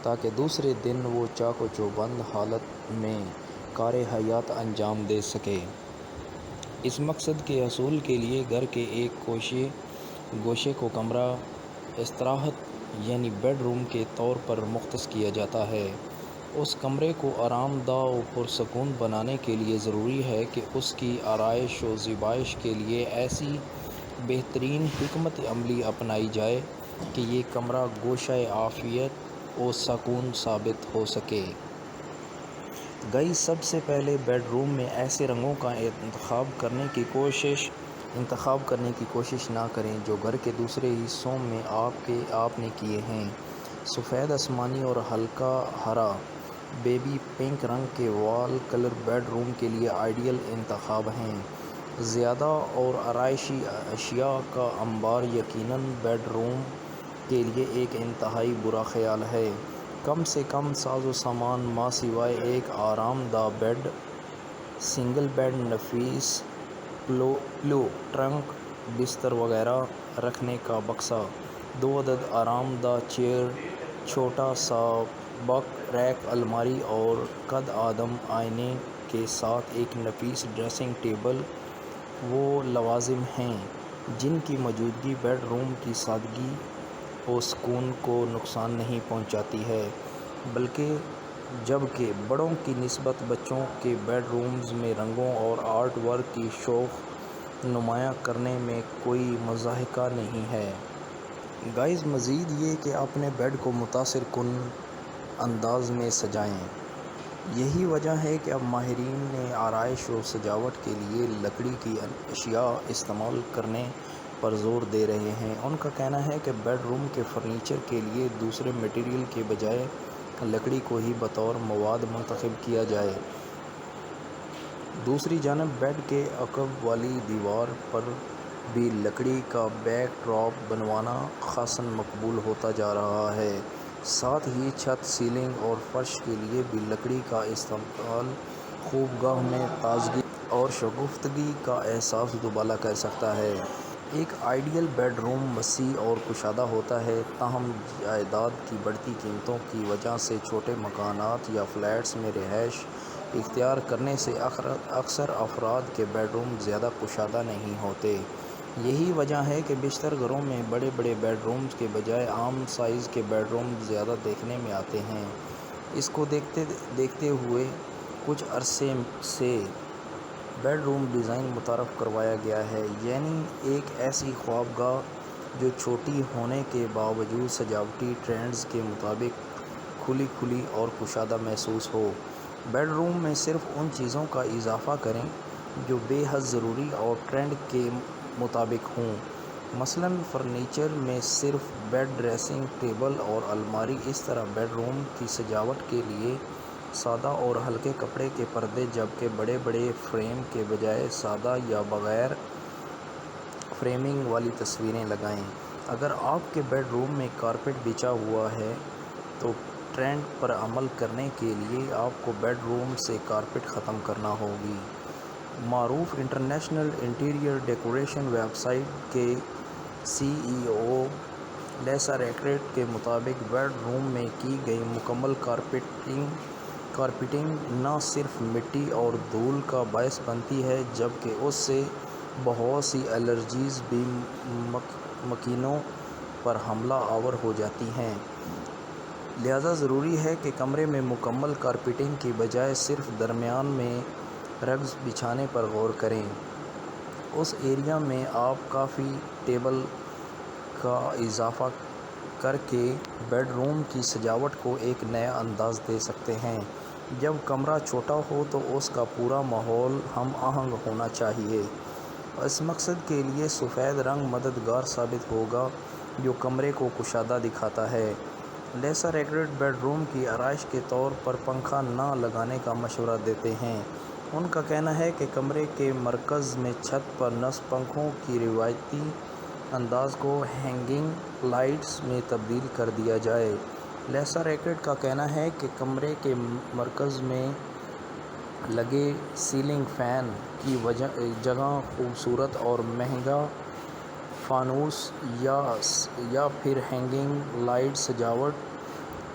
تاکہ دوسرے دن وہ چاق و چوبند حالت میں کار حیات انجام دے سکے۔ اس مقصد کے حصول کے لیے گھر کے ایک گوشے کو کمرہ استراحت یعنی بیڈ روم کے طور پر مختص کیا جاتا ہے۔ اس کمرے کو آرام دہ و پرسکون بنانے کے لیے ضروری ہے کہ اس کی آرائش و زیبائش کے لیے ایسی بہترین حکمت عملی اپنائی جائے کہ یہ کمرہ گوشۂ عافیت و سکون ثابت ہو سکے۔ سب سے پہلے بیڈ روم میں ایسے رنگوں کا انتخاب کرنے کی کوشش نہ کریں جو گھر کے دوسرے حصوں میں آپ نے کیے ہیں۔ سفید، آسمانی اور ہلکا ہرا بیبی پنک رنگ کے وال کلر بیڈ روم کے لیے آئیڈیل انتخاب ہیں۔ زیادہ اور آرائشی اشیاء کا انبار یقیناً بیڈ روم کے لیے ایک انتہائی برا خیال ہے۔ کم سے کم ساز و سامان ماں سوائے ایک آرام دہ بیڈ، سنگل بیڈ، نفیس پلو، ٹرنک، بستر وغیرہ رکھنے کا بکسا، 2 عدد آرام دہ چیئر، چھوٹا سا بک ریک، الماری اور قد آدم آئینے کے ساتھ ایک نفیس ڈریسنگ ٹیبل وہ لوازم ہیں جن کی موجودگی بیڈ روم کی سادگی و سکون کو نقصان نہیں پہنچاتی ہے، جبکہ بڑوں کی نسبت بچوں کے بیڈ رومز میں رنگوں اور آرٹ ورک کی شوق نمایاں کرنے میں کوئی مضحکہ نہیں ہے۔ مزید یہ کہ اپنے بیڈ کو متاثر کن انداز میں سجائیں۔ یہی وجہ ہے کہ اب ماہرین نے آرائش و سجاوٹ کے لیے لکڑی کی اشیاء استعمال کرنے پر زور دے رہے ہیں۔ ان کا کہنا ہے کہ بیڈ روم کے فرنیچر کے لیے دوسرے مٹیریل کے بجائے لکڑی کو ہی بطور مواد منتخب کیا جائے۔ دوسری جانب بیڈ کے عقب والی دیوار پر بھی لکڑی کا بیک ڈراپ بنوانا خاصاً مقبول ہوتا جا رہا ہے۔ ساتھ ہی چھت، سیلنگ اور فرش کے لیے بھی لکڑی کا استعمال خوابگاہ میں تازگی اور شگفتگی کا احساس دوبالا کر سکتا ہے۔ ایک آئیڈیل بیڈ روم وسیع اور کشادہ ہوتا ہے، تاہم جائیداد کی بڑھتی قیمتوں کی وجہ سے چھوٹے مکانات یا فلیٹس میں رہائش اختیار کرنے سے اکثر افراد کے بیڈ روم زیادہ کشادہ نہیں ہوتے۔ یہی وجہ ہے کہ بیشتر گھروں میں بڑے بڑے بیڈ رومز کے بجائے عام سائز کے بیڈ روم زیادہ دیکھنے میں آتے ہیں۔ اس کو دیکھتے ہوئے کچھ عرصے سے بیڈ روم ڈیزائن متعارف کروایا گیا ہے، یعنی ایک ایسی خوابگاہ جو چھوٹی ہونے کے باوجود سجاوٹی ٹرینڈز کے مطابق کھلی اور کشادہ محسوس ہو۔ بیڈ روم میں صرف ان چیزوں کا اضافہ کریں جو بے حد ضروری اور ٹرینڈ کے مطابق ہوں۔ مثلاً فرنیچر میں صرف بیڈ، ڈریسنگ ٹیبل اور الماری۔ اس طرح بیڈ روم کی سجاوٹ کے لیے سادہ اور ہلکے کپڑے کے پردے، جبکہ بڑے بڑے فریم کے بجائے سادہ یا بغیر فریمنگ والی تصویریں لگائیں۔ اگر آپ کے بیڈ روم میں کارپیٹ بچھا ہوا ہے تو ٹرینڈ پر عمل کرنے کے لیے آپ کو بیڈ روم سے کارپیٹ ختم کرنا ہوگی۔ معروف international interior decoration web site کے CEO لیسا ریکارڈ کے مطابق بیڈ روم میں کی گئی مکمل کارپیٹنگ نہ صرف مٹی اور دھول کا باعث بنتی ہے جبکہ اس سے بہت سی الرجیز بھی مکینوں پر حملہ آور ہو جاتی ہیں۔ لہذا ضروری ہے کہ کمرے میں مکمل کارپیٹنگ کی بجائے صرف درمیان میں رگز بچھانے پر غور کریں۔ اس ایریا میں آپ کافی ٹیبل کا اضافہ کر کے بیڈ روم کی سجاوٹ کو ایک نیا انداز دے سکتے ہیں۔ جب کمرہ چھوٹا ہو تو اس کا پورا ماحول ہم آہنگ ہونا چاہیے۔ اس مقصد کے لیے سفید رنگ مددگار ثابت ہوگا جو کمرے کو کشادہ دکھاتا ہے۔ لیسا ریکارڈ بیڈ روم کی آرائش کے طور پر پنکھا نہ لگانے کا مشورہ دیتے ہیں۔ ان کا کہنا ہے کہ کمرے کے مرکز میں چھت پر نصب پنکھوں کی روایتی انداز کو ہینگنگ لائٹس میں تبدیل کر دیا جائے۔ لیسا ریکارڈ کا کہنا ہے کہ کمرے کے مرکز میں لگے سیلنگ فین کی جگہ خوبصورت اور مہنگا فانوس یا پھر ہینگنگ لائٹ سجاوٹ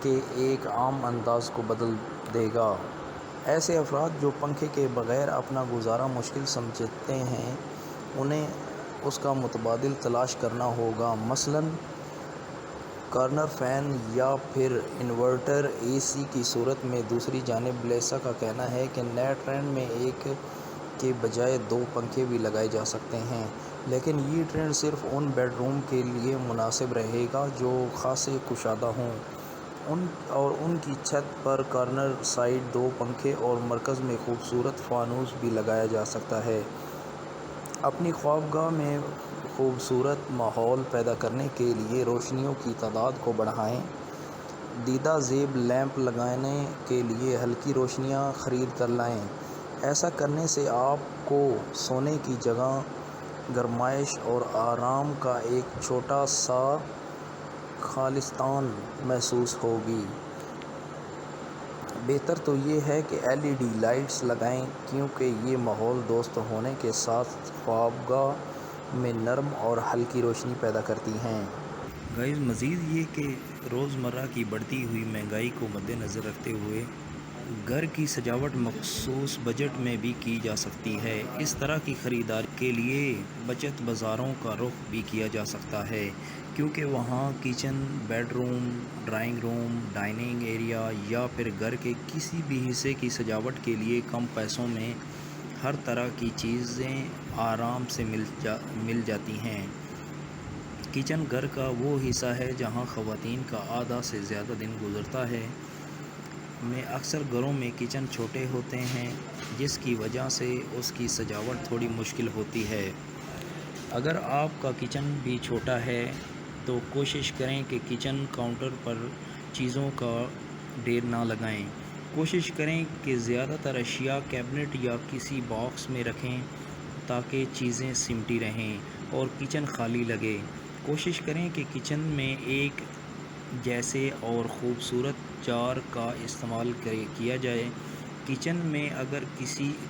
کے ایک عام انداز کو بدل دے گا۔ ایسے افراد جو پنکھے کے بغیر اپنا گزارا مشکل سمجھتے ہیں انہیں اس کا متبادل تلاش کرنا ہوگا، مثلاً کارنر فین یا پھر انورٹر اے سی کی صورت میں۔ دوسری جانب لیسا کا کہنا ہے کہ نئے ٹرینڈ میں ایک کے بجائے 2 پنکھے بھی لگائے جا سکتے ہیں، لیکن یہ ٹرینڈ صرف ان بیڈ روم کے لیے مناسب رہے گا جو خاصے کشادہ ہوں، اور ان کی چھت پر کارنر سائڈ 2 پنکھے اور مرکز میں خوبصورت فانوس بھی لگایا جا سکتا ہے۔ اپنی خوابگاہ میں خوبصورت ماحول پیدا کرنے کے لیے روشنیوں کی تعداد کو بڑھائیں۔ دیدہ زیب لیمپ لگانے کے لیے ہلکی روشنیاں خرید کر لائیں۔ ایسا کرنے سے آپ کو سونے کی جگہ، گرمائش اور آرام کا ایک چھوٹا سا خالصتان محسوس ہوگی۔ بہتر تو یہ ہے کہ LED لائٹس لگائیں کیونکہ یہ ماحول دوست ہونے کے ساتھ خوابگاہ میں نرم اور ہلکی روشنی پیدا کرتی ہیں۔ مزید یہ کہ روزمرہ کی بڑھتی ہوئی مہنگائی کو مدنظر رکھتے ہوئے گھر کی سجاوٹ مخصوص بجٹ میں بھی کی جا سکتی ہے۔ اس طرح کی خریداری کے لیے بچت بازاروں کا رخ بھی کیا جا سکتا ہے، کیونکہ وہاں kitchen, bed room, drawing room, dining area یا پھر گھر کے کسی بھی حصے کی سجاوٹ کے لیے کم پیسوں میں ہر طرح کی چیزیں آرام سے مل جاتی ہیں۔ کچن گھر کا وہ حصہ ہے جہاں خواتین کا آدھا سے زیادہ دن گزرتا ہے۔ میں اکثر گھروں میں کچن چھوٹے ہوتے ہیں، جس کی وجہ سے اس کی سجاوٹ تھوڑی مشکل ہوتی ہے۔ اگر آپ کا کچن بھی چھوٹا ہے تو کوشش کریں کہ کچن کاؤنٹر پر چیزوں کا ڈھیر نہ لگائیں۔ کوشش کریں کہ زیادہ تر اشیاء کیبنٹ یا کسی باکس میں رکھیں تاکہ چیزیں سمٹی رہیں اور کچن خالی لگے۔ کوشش کریں کہ کچن میں ایک جیسے اور خوبصورت چار کا استعمال کیا جائے۔ کچن میں اگر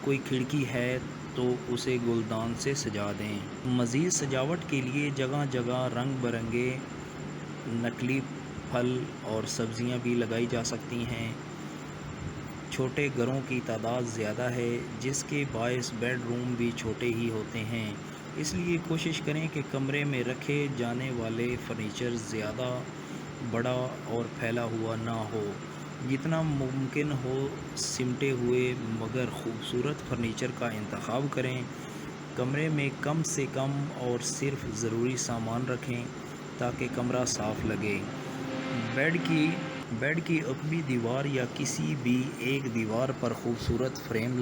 کوئی کھڑکی ہے تو اسے گلدان سے سجا دیں۔ مزید سجاوٹ کے لیے جگہ جگہ رنگ برنگے نقلی پھل اور سبزیاں بھی لگائی جا سکتی ہیں۔ چھوٹے گھروں کی تعداد زیادہ ہے، جس کے باعث بیڈ روم بھی چھوٹے ہی ہوتے ہیں، اس لیے کوشش کریں کہ کمرے میں رکھے جانے والے فرنیچر زیادہ بڑا اور پھیلا ہوا نہ ہو۔ جتنا ممکن ہو سمٹے ہوئے مگر خوبصورت فرنیچر کا انتخاب کریں۔ کمرے میں کم سے کم اور صرف ضروری سامان رکھیں تاکہ کمرہ صاف لگے۔ بیڈ کی عقبی دیوار یا کسی بھی ایک دیوار پر خوبصورت فریم